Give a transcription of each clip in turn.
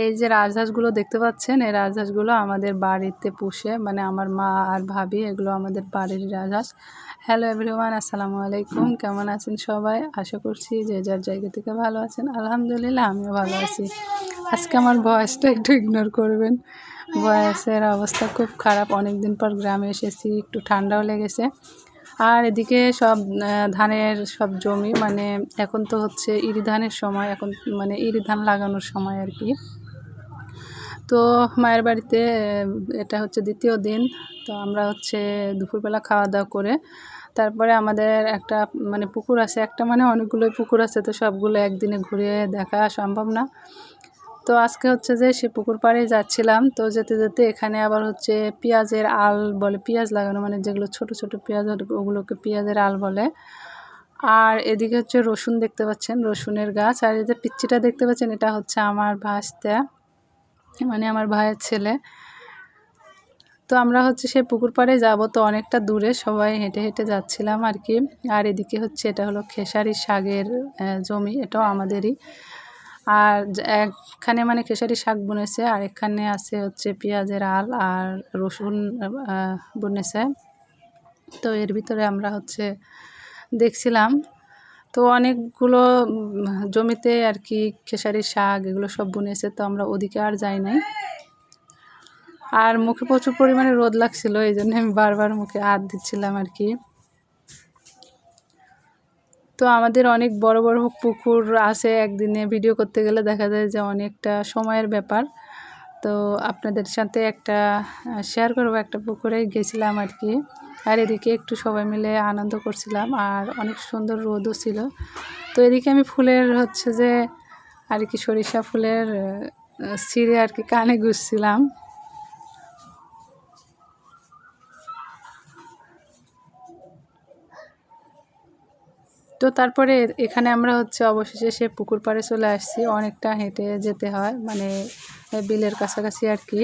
এই যে রাজহাঁসগুলো দেখতে পাচ্ছেন, এই রাজহাঁসগুলো আমাদের বাড়িতে পুষে, মানে আমার মা আর ভাবি, এগুলো আমাদের বাড়ির রাজহাঁস। হ্যালো এভরিওয়ান, আসসালামু আলাইকুম। কেমন আছেন সবাই? আশা করছি যে যার জায়গা থেকে ভালো আছেন। আলহামদুলিল্লাহ আমিও ভালো আছি। আজকে আমার ভয়েসটা একটু ইগনোর করবেন, ভয়েসের অবস্থা খুব খারাপ। অনেক দিন পর গ্রামে এসেছি, একটু ঠান্ডাও লেগেছে। আর এদিকে সব ধানের সব জমি, মানে এখন তো হচ্ছে ইরি ধানের সময়, এখন মানে ইরি ধান লাগানোর সময় আর কি। তো মায়ের বাড়িতে এটা হচ্ছে দ্বিতীয় দিন। তো আমরা হচ্ছে দুপুরবেলা খাওয়া দাওয়া করে তারপরে আমাদের একটা মানে পুকুর আছে, একটা মানে অনেকগুলোই পুকুর আছে, তো সবগুলো একদিনে ঘুরে দেখা সম্ভব না। তো আজকে হচ্ছে যে সে পুকুর পাড়ে যাচ্ছিলাম, তো যেতে যেতে এখানে আবার হচ্ছে পেঁয়াজের আল বলে, পেঁয়াজ লাগানো, মানে যেগুলো ছোট ছোট পেঁয়াজ ওগুলোকে পেঁয়াজের আল বলে। আর এদিকে হচ্ছে রসুন দেখতে পাচ্ছেন, রসুনের গাছ। আর এই যে পিচ্চিটা দেখতে পাচ্ছেন, এটা হচ্ছে আমার ভাস্তা, মানে আমার ভাইয়ের ছেলে। তো আমরা হচ্ছে সেই পুকুর পাড়ে যাব, তো অনেকটা দূরে সবাই হেঁটে হেঁটে যাচ্ছিলাম আর কি। আর এদিকে হচ্ছে এটা হলো খেসারি শাকের জমি, এটাও আমাদেরই। আর একখানে মানে খেসারি শাক বুনেছে, আর এখানে আছে হচ্ছে পেঁয়াজের আল আর রসুন বুনেছে। তো এর ভিতরে আমরা হচ্ছে দেখছিলাম। তো অনেকগুলো জমিতে আর কি খেসারি শাক এগুলো সব বুনেছে, তো আমরা ওদিকে আর যাই নাই। আর মুখে প্রচুর পরিমাণে রোদ লাগছিল, এই জন্য আমি বারবার মুখে হাত দিচ্ছিলাম আর কি। তো আমাদের অনেক বড় বড় পুকুর আছে, একদিনে ভিডিও করতে গেলে দেখা যায় যে অনেকটা সময়ের ব্যাপার। তো আপনাদের সাথে একটা শেয়ার করবো, একটা পুকুরে গেছিলাম আর কি। আর এদিকে একটু সবাই মিলে আনন্দ করছিলাম, আর অনেক সুন্দর রোদও ছিল। তো এদিকে আমি ফুলের হচ্ছে যে আর কি সরিষা ফুলের ছিঁড়ে আর কি কানে গুছছিলাম। তো তারপরে এখানে আমরা হচ্ছে অবশেষে সে পুকুর পাড়ে চলে আসছি। অনেকটা হেঁটে যেতে হয়, মানে বিলের কাছাকাছি আর কি।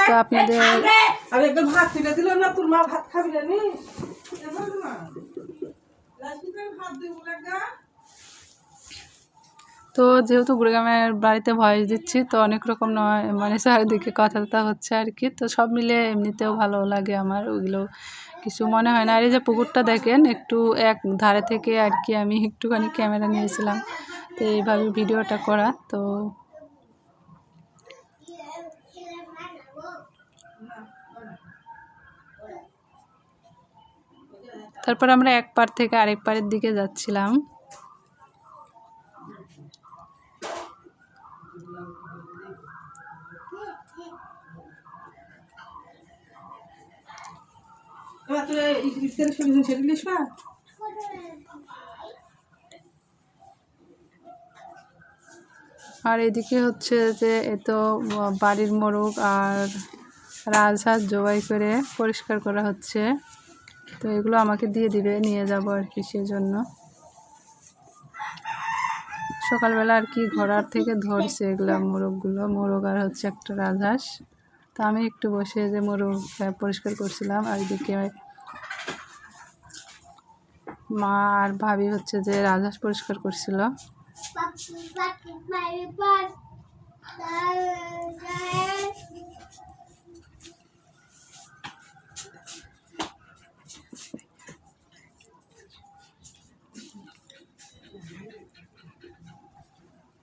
তো আপনাদের তো যেহেতু গুড়গ্রামের বাড়িতে ভয়েস দিচ্ছি, তো অনেক রকম নয় মানে চারিদিকে কথাবার্তা হচ্ছে আর কি। তো সব মিলে এমনিতেও ভালো লাগে আমার, ওইগুলো কিছু মনে হয় না। আর এই যে পুকুরটা দেখেন, একটু এক ধারে থেকে আর কি আমি একটুখানি ক্যামেরা নিয়েছিলাম, তো এইভাবে ভিডিওটা করা। তো তারপর আমরা এক পার থেকে আরেক পারের দিকে যাচ্ছিলাম। আর এদিকে হচ্ছে যে এত বাড়ির মোরগ আর রাজহাঁস জবাই করে পরিষ্কার করা হচ্ছে, তো এগুলো আমাকে দিয়ে দিবে, নিয়ে যাব আর কি। সেজন্য সকালবেলা আর কি ঘোড়ার থেকে ধরছে এগুলো মোরগগুলো, মোরগ আর হচ্ছে একটা রাজহাঁস। তো আমি একটু বসে যে মোরগ পরিষ্কার করছিলাম, আর এদিকে মা আর ভাবি হচ্ছে যে রাজহাঁস পরিষ্কার করছিল।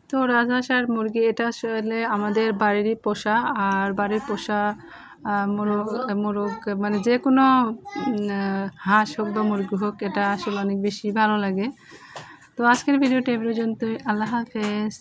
তো রাজহাঁস আর মুরগি এটা আসলে আমাদের বাড়িরই পোষা, আর বাড়ির পোষা মোরগ মানে যে কোনো হাঁস হোক বা মুরগি হোক, এটা আসলে অনেক বেশি ভালো লাগে। তো আজকের ভিডিওটা এই পর্যন্তই। আল্লাহ হাফেজ।